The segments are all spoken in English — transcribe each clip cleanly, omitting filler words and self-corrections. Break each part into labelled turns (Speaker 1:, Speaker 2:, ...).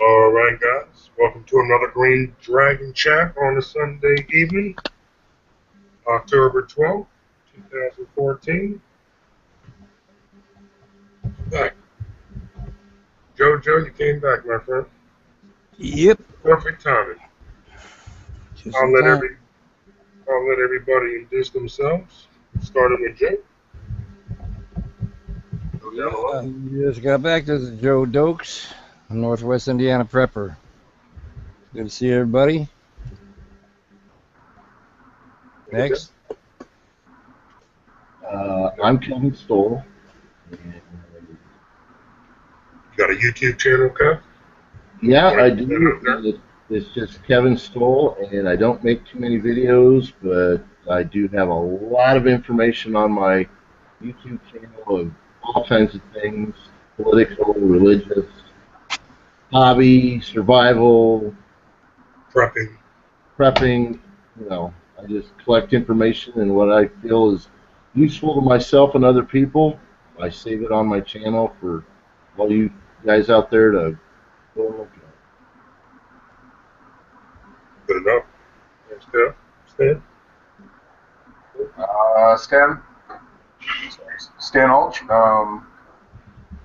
Speaker 1: All right, guys. Welcome to another Green Dragon Chat on a Sunday evening, October 12th, 2014. Back. Jojo, you came back, my friend.
Speaker 2: Yep.
Speaker 1: Perfect timing.
Speaker 2: Just
Speaker 1: I'll
Speaker 2: in
Speaker 1: let
Speaker 2: time.
Speaker 1: everybody introduce themselves. Starting with Joe. Go down the
Speaker 2: Yeah,
Speaker 1: line.
Speaker 2: just got back. This is Joe Dokes, Northwest Indiana prepper. Good to see everybody. Next.
Speaker 3: I'm Kevin Stoll. And,
Speaker 1: You got a YouTube channel, Kev?
Speaker 3: yeah,
Speaker 1: Wanna
Speaker 3: I
Speaker 1: put that
Speaker 3: do.
Speaker 1: out there?
Speaker 3: It's just Kevin Stoll, and I don't make too many videos, but I do have a lot of information on my YouTube channel of all kinds of things: political, religious, hobby, survival,
Speaker 1: Prepping.
Speaker 3: prepping. I just collect information, and what I feel is useful to myself and other people, I save it on my channel for all you guys out there to go and look at.
Speaker 1: Good enough. Thanks, Kev. Stan?
Speaker 4: Stan Ulch.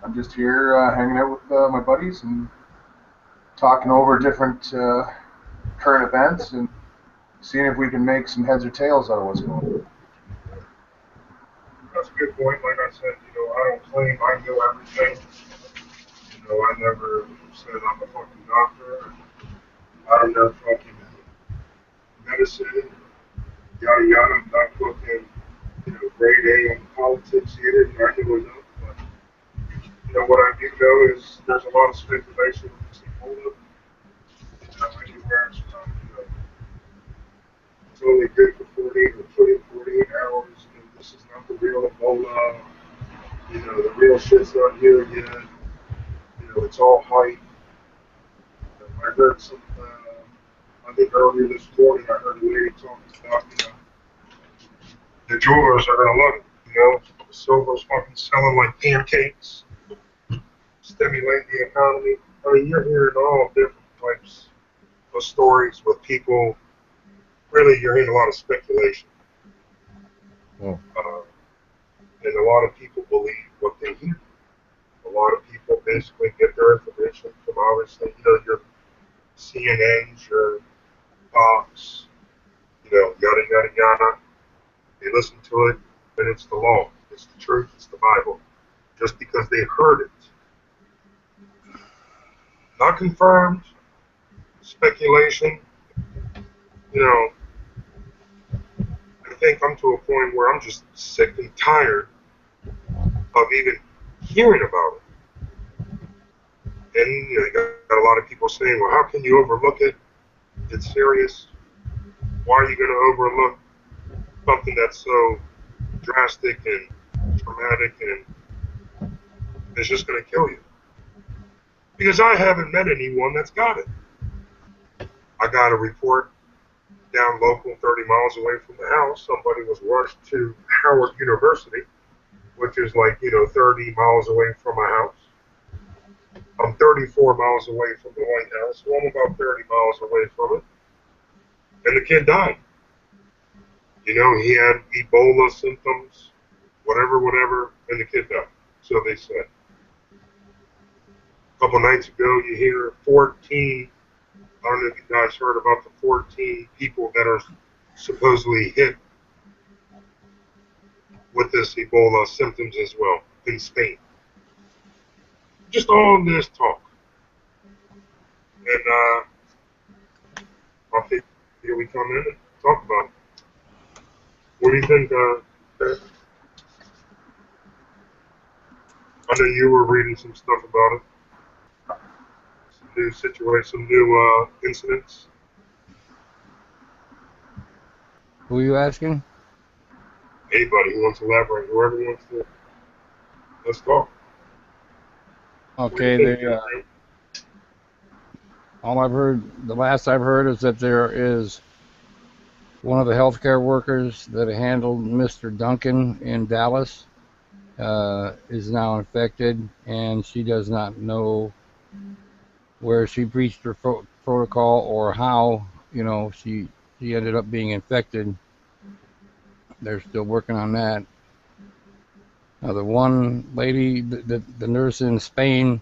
Speaker 4: I'm just here hanging out with my buddies and talking over different current events and seeing if we can make some heads or tails out of what's going on.
Speaker 1: That's a good point. Like I said, I don't claim I know everything. I never said I'm a fucking doctor. I don't know fucking medicine, yada yada. I'm not fucking, grade A on politics either. I know enough. But, what I do know is there's a lot of speculation with this EBOLA. Anywhere it's from, it's only good for 48 hours. This is not the real EBOLA. The real shit's not here yet. It's all hype. I heard some, I think earlier this morning, I heard a lady talking about, the jewelers are going to love it. The silver's fucking selling like pancakes, stimulating the economy. I mean, you're hearing all different types of stories with people. Really, you're hearing a lot of speculation. And a lot of people believe what they hear. A lot of people basically get their information from obviously, your CNNs, your Fox, yada, yada, yada. They listen to it, and it's the law. It's the truth. It's the Bible. Just because they heard it. Not confirmed. Speculation. I think I'm to a point where I'm just sick and tired of even hearing about it. And you got a lot of people saying, well, how can you overlook it? It's serious. Why are you going to overlook something that's so drastic and traumatic and it's just going to kill you? Because I haven't met anyone that's got it. I got a report down local 30 miles away from the house. Somebody was rushed to Howard University, which is like, 30 miles away from my house. I'm 34 miles away from the White House, so I'm about 30 miles away from it. And the kid died. He had Ebola symptoms, whatever, and the kid died. So they said. A couple nights ago, you hear 14, I don't know if you guys heard about the 14 people that are supposedly hit with this Ebola symptoms as well in Spain. Just all this talk. And I think here we come in and talk about it. What do you think, Ted? I know you were reading some stuff about it. Some new situations, some new incidents.
Speaker 2: Who are you asking?
Speaker 1: Anybody who wants to elaborate, whoever wants to, let's talk.
Speaker 2: Okay, all I've heard, the last I've heard is that there is one of the healthcare workers that handled Mr. Duncan in Dallas is now infected, and she does not know where she breached her protocol or how, you know, she ended up being infected. They're still working on that. Now, the one lady, the nurse in Spain,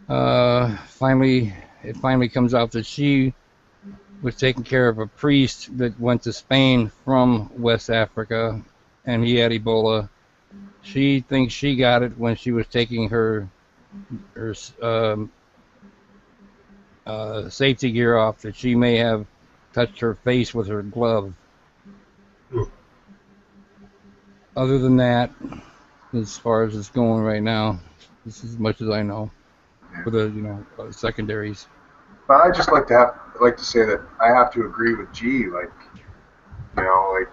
Speaker 2: finally, it finally comes out that she was taking care of a priest that went to Spain from West Africa, and he had Ebola. She thinks she got it when she was taking her safety gear off, that she may have touched her face with her glove. Other than that, as far as it's going right now, this is as much as I know for the secondaries.
Speaker 4: But I just like to say that I have to agree with G. Like, you know, like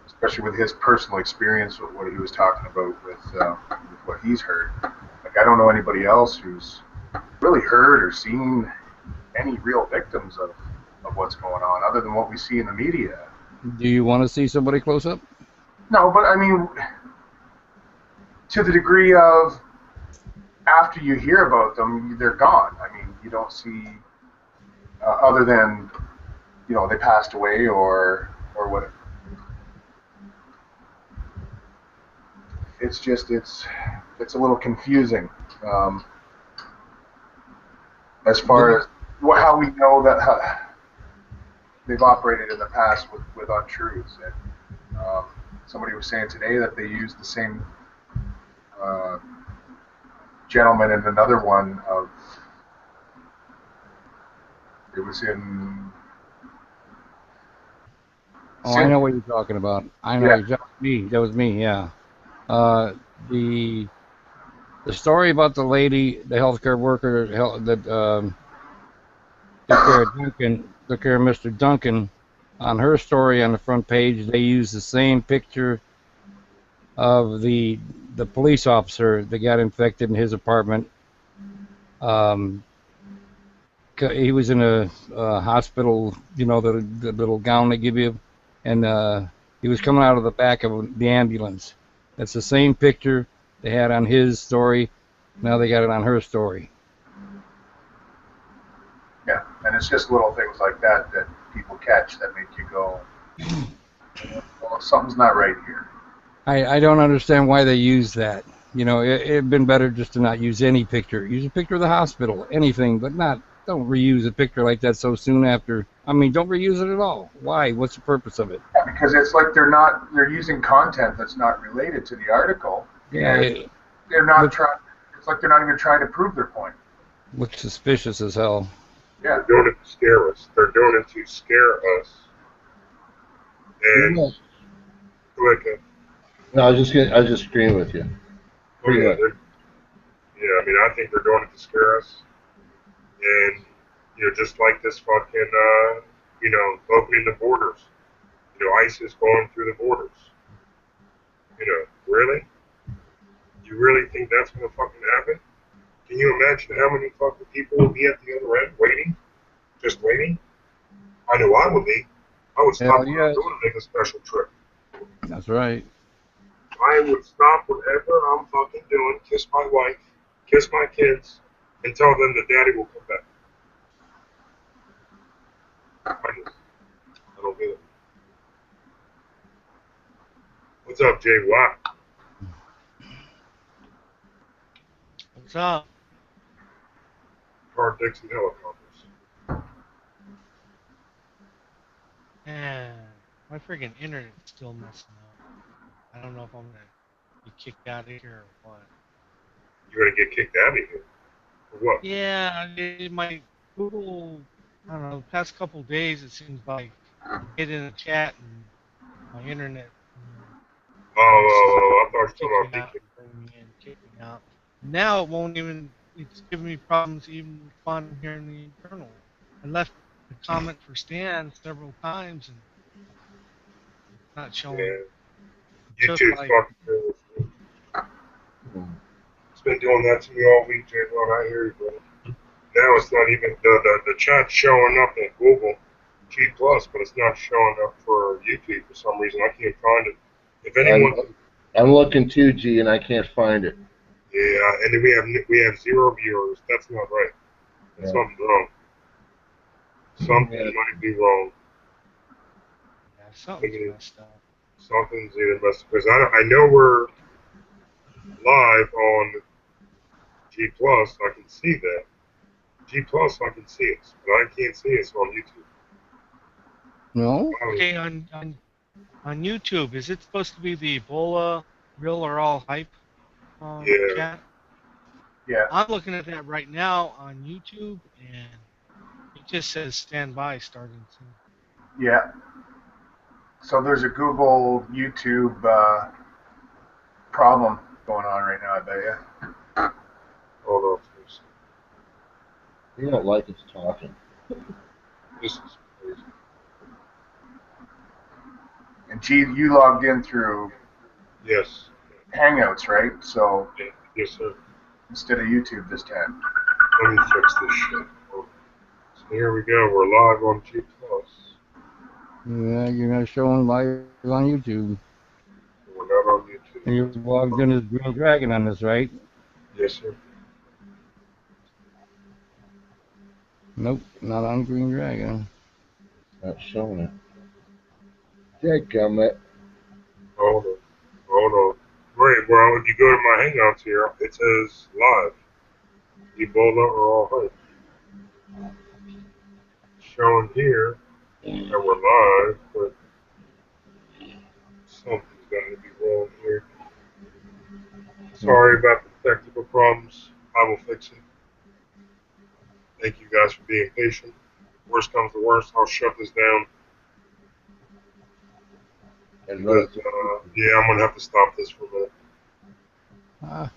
Speaker 4: especially with his personal experience with what he was talking about with what he's heard. Like, I don't know anybody else who's really heard or seen any real victims of what's going on, other than what we see in the media.
Speaker 2: Do you want to see somebody close up?
Speaker 4: No, but I mean, to the degree of after you hear about them, they're gone. I mean, you don't see other than they passed away or what. It's just it's a little confusing as far as how we know that they've operated in the past with untruths. And somebody was saying today that they used the same gentleman in another one of it was in.
Speaker 2: Oh, I know what you're talking about. I know exactly. That was me. Yeah. The story about the lady, the healthcare worker that took care of Mr. Duncan. On her story on the front page, they used the same picture of the police officer that got infected in his apartment. He was in a hospital, the little gown they give you, and he was coming out of the back of the ambulance. That's the same picture they had on his story. Now they got it on her story.
Speaker 4: Yeah, and it's just little things like that people catch that make you go, well, something's not right here.
Speaker 2: I don't understand why they use that. It'd been better just to not use any picture. Use a picture of the hospital, anything, but don't reuse a picture like that so soon after. I mean, don't reuse it at all. Why? What's the purpose of it?
Speaker 4: Yeah, because it's like they're using content that's not related to the article.
Speaker 2: Yeah,
Speaker 4: they're not trying. It's like they're not even trying to prove their point.
Speaker 2: Looks suspicious as hell.
Speaker 4: Yeah,
Speaker 1: they're doing it to scare us. They're doing it to scare us. And go ahead, Ken.
Speaker 3: No, I was just agreeing with you.
Speaker 1: Oh, yeah, I mean, I think they're doing it to scare us. And, just like this fucking, opening the borders. ISIS going through the borders. Really? You really think that's going to fucking happen? Can you imagine how many fucking people will be at the other end waiting? Just waiting? I know I would be. I would stop what I'm doing and make a special trip.
Speaker 2: That's right.
Speaker 1: I would stop whatever I'm fucking doing, kiss my wife, kiss my kids, and tell them that daddy will come back. I don't get it. What's up, Jay Watt?
Speaker 5: What's up?
Speaker 1: Car Dixon helicopters.
Speaker 5: Man, my freaking internet's still messing up. I don't know if I'm gonna be kicked out of here or what.
Speaker 1: You're gonna get kicked out of here? For what?
Speaker 5: Yeah, my Google, I don't know, the past couple days it seems like I get in a chat and my internet.
Speaker 1: I thought you were talking about
Speaker 5: kick me out. Now it won't even. It's giving me problems even responding here in the internal. I left a comment for Stan several times and it's not showing.
Speaker 1: Yeah. YouTube's fucking good. It's been doing that to me all week, Jay. I hear you, brother. Now it's not even the chat's showing up in Google G Plus, but it's not showing up for YouTube for some reason. I can't find it. If anyone,
Speaker 3: I'm looking too, G, and I can't find it.
Speaker 1: Yeah, and then we have 0 viewers. That's not right.
Speaker 3: Yeah.
Speaker 1: Something's wrong. Something
Speaker 3: Yeah.
Speaker 1: might be wrong.
Speaker 5: Yeah, something's
Speaker 1: Thinking
Speaker 5: messed up.
Speaker 1: something's either messed because I know we're live on G Plus. I can see that. G Plus, I can see us, but I can't see us on YouTube.
Speaker 2: No?
Speaker 5: Okay, on YouTube, is it supposed to be the Ebola real or all hype
Speaker 1: Yeah,
Speaker 5: chat?
Speaker 4: Yeah,
Speaker 5: I'm looking at that right now on YouTube, and it just says stand by starting soon.
Speaker 4: yeah. So there's a Google YouTube problem going on right now, I bet you.
Speaker 1: hold on for a second.
Speaker 3: They don't like us talking.
Speaker 1: This is crazy.
Speaker 4: And G, you logged in through
Speaker 1: Yes,
Speaker 4: Hangouts, right? So
Speaker 1: yeah, yes, sir.
Speaker 4: instead of YouTube this time.
Speaker 1: Let me fix this shit. Hold on. So here we go. We're live on G Plus.
Speaker 2: Yeah, you're not showing live on YouTube.
Speaker 1: We're not on YouTube.
Speaker 2: And you're logged in as Green Dragon on this, right?
Speaker 1: Yes, sir.
Speaker 2: Nope, not on Green Dragon.
Speaker 3: Not showing it. Dadgummit.
Speaker 1: Hold on. Hold on. Right, well, if you go to my Hangouts here, it says live. Ebola or all hype. Showing here that we're live, but something's got to be wrong here. Sorry about the technical problems. I will fix it. Thank you guys for being patient. Worst comes to worst, I'll shut this down
Speaker 3: And
Speaker 1: because,
Speaker 3: run it.
Speaker 1: yeah, I'm going to have to stop this for a minute.
Speaker 2: Ah,